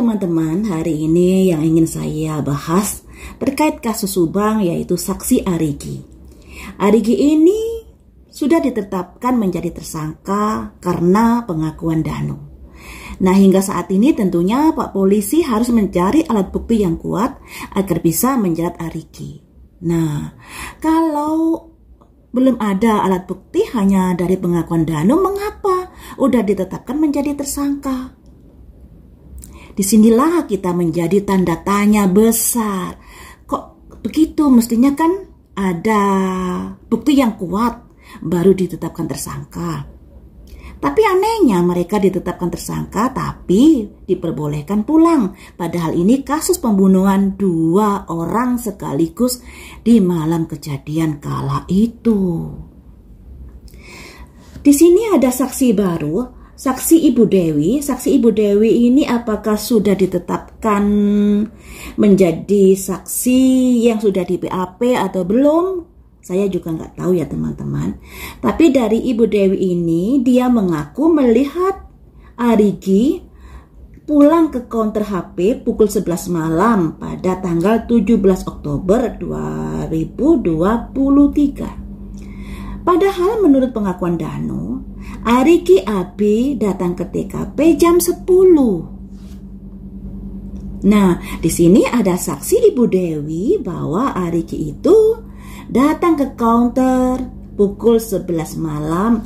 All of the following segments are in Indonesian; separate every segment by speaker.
Speaker 1: teman-teman, hari ini yang ingin saya bahas terkait kasus Subang yaitu saksi Arigi. Arigi ini sudah ditetapkan menjadi tersangka karena pengakuan Danu. Nah, hingga saat ini tentunya Pak Polisi harus mencari alat bukti yang kuat agar bisa menjerat Arigi. Nah, kalau belum ada alat bukti hanya dari pengakuan Danu, mengapa udah ditetapkan menjadi tersangka? Disinilah kita menjadi tanda tanya besar. Kok begitu? Mestinya kan ada bukti yang kuat baru ditetapkan tersangka. Tapi anehnya mereka ditetapkan tersangka tapi diperbolehkan pulang. Padahal ini kasus pembunuhan 2 orang sekaligus di malam kejadian kala itu. Di sini ada saksi baru. Saksi Ibu Dewi. Saksi Ibu Dewi ini apakah sudah ditetapkan menjadi saksi yang sudah di BAP atau belum? Saya juga nggak tahu ya teman-teman. Tapi dari Ibu Dewi ini dia mengaku melihat Arigi pulang ke counter HP pukul 11 malam pada tanggal 17 Oktober 2023. Padahal menurut pengakuan Danu, Arigi Abi datang ke TKP jam 10. Nah, di sini ada saksi Ibu Dewi bahwa Arigi itu datang ke counter pukul 11 malam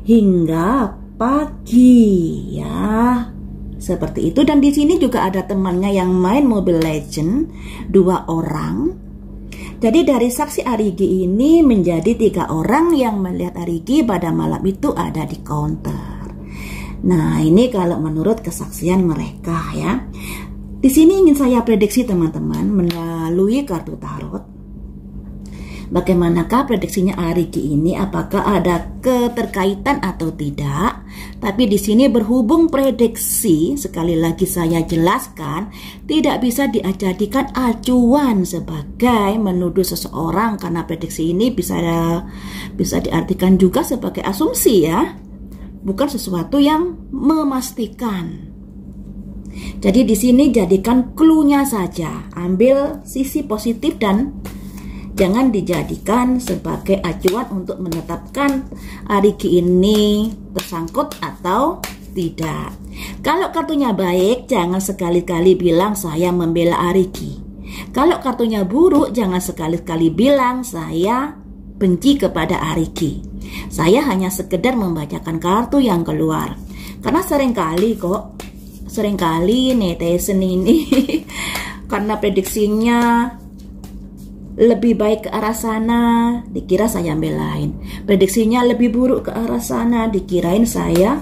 Speaker 1: hingga pagi ya. Seperti itu, dan di sini juga ada temannya yang main Mobile Legend 2 orang. Jadi dari saksi Arigi ini menjadi 3 orang yang melihat Arigi pada malam itu ada di counter. Nah, ini kalau menurut kesaksian mereka ya. Di sini ingin saya prediksi teman-teman melalui kartu tarot. Bagaimanakah prediksinya Arigi ini? Apakah ada keterkaitan atau tidak? Tapi di sini berhubung prediksi, sekali lagi saya jelaskan, tidak bisa dijadikan acuan sebagai menuduh seseorang, karena prediksi ini bisa diartikan juga sebagai asumsi ya, bukan sesuatu yang memastikan. Jadi di sini jadikan clue-nya saja, ambil sisi positif dan jangan dijadikan sebagai acuan untuk menetapkan Arigi ini tersangkut atau tidak. Kalau kartunya baik, jangan sekali-kali bilang saya membela Arigi. Kalau kartunya buruk, jangan sekali-kali bilang saya benci kepada Arigi. Saya hanya sekedar membacakan kartu yang keluar. Karena seringkali netizen ini karena prediksinya lebih baik ke arah sana, dikira saya belain. Prediksinya lebih buruk ke arah sana, dikirain saya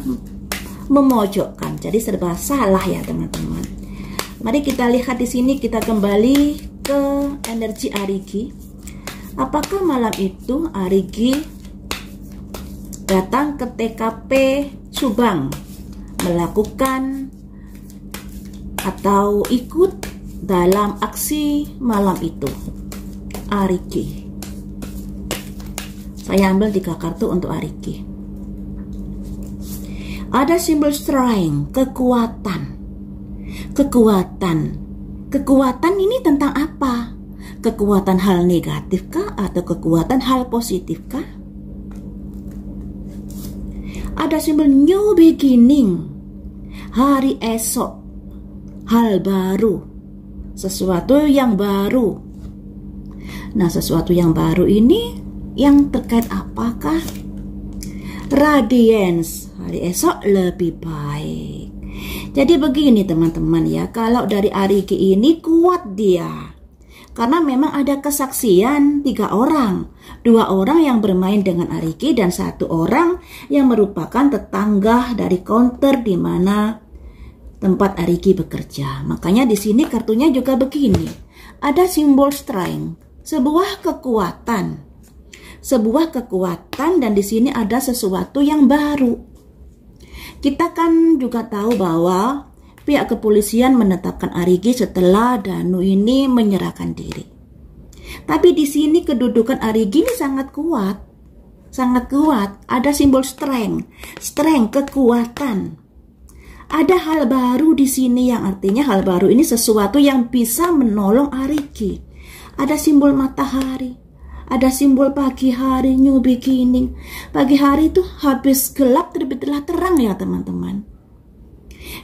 Speaker 1: memojokkan. Jadi serba salah ya teman-teman. Mari kita lihat di sini, kita kembali ke energi Arigi. Apakah malam itu Arigi datang ke TKP Subang melakukan atau ikut dalam aksi malam itu? Arigi. Saya ambil 3 kartu untuk Arigi. Ada simbol strength, kekuatan. Kekuatan ini tentang apa? Kekuatan hal negatif kah atau kekuatan hal positif kah? Ada simbol new beginning, hari esok, hal baru, sesuatu yang baru. Nah, sesuatu yang baru ini yang terkait apakah? Radiance, hari esok lebih baik. Jadi begini teman-teman ya, kalau dari Arigi ini kuat dia. Karena memang ada kesaksian 3 orang. 2 orang yang bermain dengan Arigi dan 1 orang yang merupakan tetangga dari counter di mana tempat Arigi bekerja. Makanya di sini kartunya juga begini. Ada simbol strength. Sebuah kekuatan dan di sini ada sesuatu yang baru. Kita kan juga tahu bahwa pihak kepolisian menetapkan Arigi setelah Danu ini menyerahkan diri. Tapi di sini kedudukan Arigi ini sangat kuat. Ada simbol strength, kekuatan. ada hal baru di sini, yang artinya hal baru ini sesuatu yang bisa menolong Ariki. Ada simbol matahari, ada simbol pagi hari, new beginning. Pagi hari itu habis gelap terbitlah terang ya teman-teman.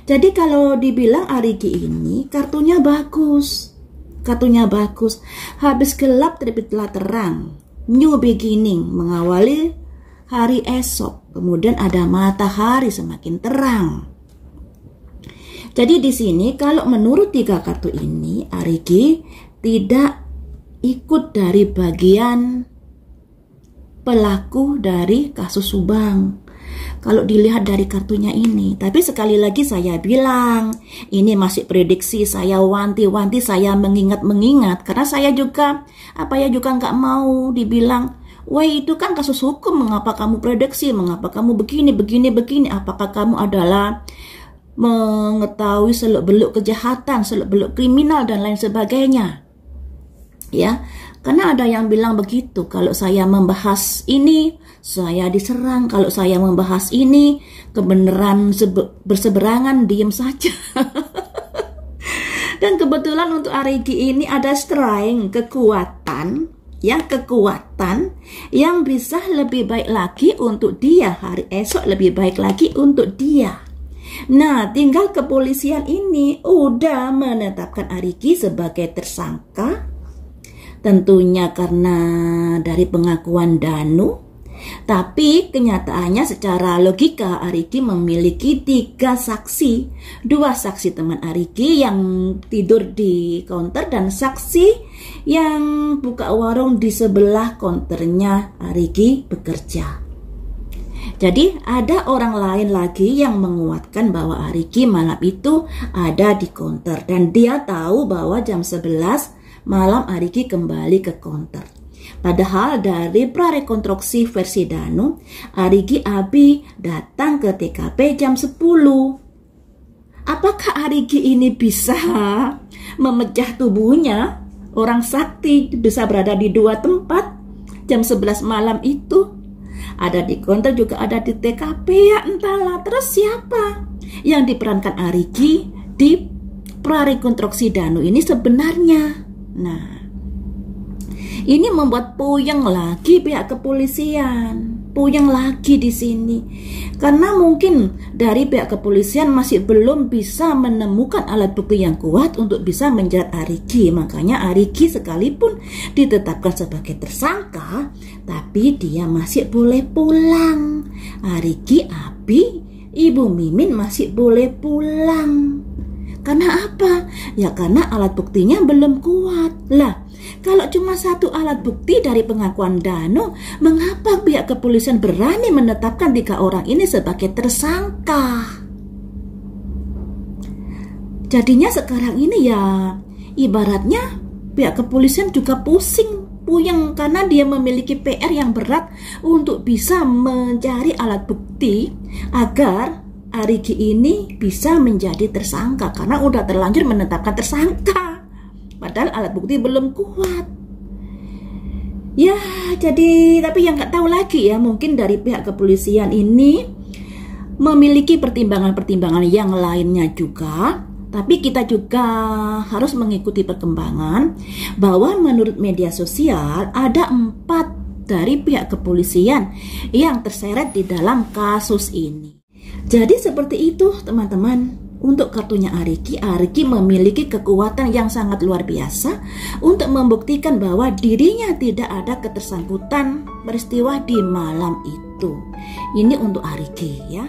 Speaker 1: Jadi kalau dibilang Ariki ini kartunya bagus. Kartunya bagus. Habis gelap terbitlah terang. New beginning, mengawali hari esok. Kemudian ada matahari semakin terang. Jadi di sini kalau menurut 3 kartu ini, Ariki tidak ikut dari bagian pelaku dari kasus Subang. Kalau dilihat dari kartunya ini, tapi sekali lagi saya bilang, ini masih prediksi, saya wanti-wanti, saya mengingat-mengingat, karena saya juga, juga nggak mau dibilang, wah itu kan kasus hukum, mengapa kamu prediksi, mengapa kamu begini, apakah kamu adalah mengetahui seluk-beluk kejahatan, seluk-beluk kriminal, dan lain sebagainya. Ya, karena ada yang bilang begitu, kalau saya membahas ini, saya diserang, kalau saya membahas ini, kebenaran berseberangan, diem saja. Dan kebetulan untuk Ariki ini ada strength, kekuatan, ya kekuatan yang bisa lebih baik lagi untuk dia, hari esok lebih baik lagi untuk dia. Nah, tinggal kepolisian ini udah menetapkan Ariki sebagai tersangka, tentunya karena dari pengakuan Danu. Tapi kenyataannya secara logika Ariki memiliki 3 saksi. 2 saksi teman Ariki yang tidur di counter dan saksi yang buka warung di sebelah counternya Ariki bekerja. Jadi ada orang lain lagi yang menguatkan bahwa Ariki malam itu ada di counter. Dan dia tahu bahwa jam 11 malam Ariki kembali ke counter. Padahal dari prarekonstruksi versi Danu, Ariki Abi datang ke TKP jam 10. Apakah Ariki ini bisa memecah tubuhnya? Orang sakti bisa berada di 2 tempat jam 11 malam itu. Ada di counter juga ada di TKP, ya entahlah. Terus siapa yang diperankan Ariki di prarekonstruksi Danu ini sebenarnya? Nah, ini membuat puyeng lagi pihak kepolisian, puyeng lagi di sini. Karena mungkin dari pihak kepolisian masih belum bisa menemukan alat bukti yang kuat untuk bisa menjerat Ariki. Makanya Ariki sekalipun ditetapkan sebagai tersangka, tapi dia masih boleh pulang. Ariki, Abi, Ibu Mimin masih boleh pulang. Karena apa? Ya karena alat buktinya belum kuat. Lah, kalau cuma 1 alat bukti dari pengakuan Danu, mengapa pihak kepolisian berani menetapkan 3 orang ini sebagai tersangka? Jadinya sekarang ini ya ibaratnya pihak kepolisian juga puyeng karena dia memiliki PR yang berat untuk bisa mencari alat bukti agar Ariki ini bisa menjadi tersangka karena udah terlanjur menetapkan tersangka. Padahal alat bukti belum kuat. Ya, jadi tapi yang nggak tahu lagi ya, mungkin dari pihak kepolisian ini memiliki pertimbangan-pertimbangan yang lainnya juga. Tapi kita juga harus mengikuti perkembangan bahwa menurut media sosial ada 4 dari pihak kepolisian yang terseret di dalam kasus ini. Jadi seperti itu teman-teman. Untuk kartunya Ariki memiliki kekuatan yang sangat luar biasa untuk membuktikan bahwa dirinya tidak ada ketersangkutan peristiwa di malam itu. Ini untuk Ariki ya.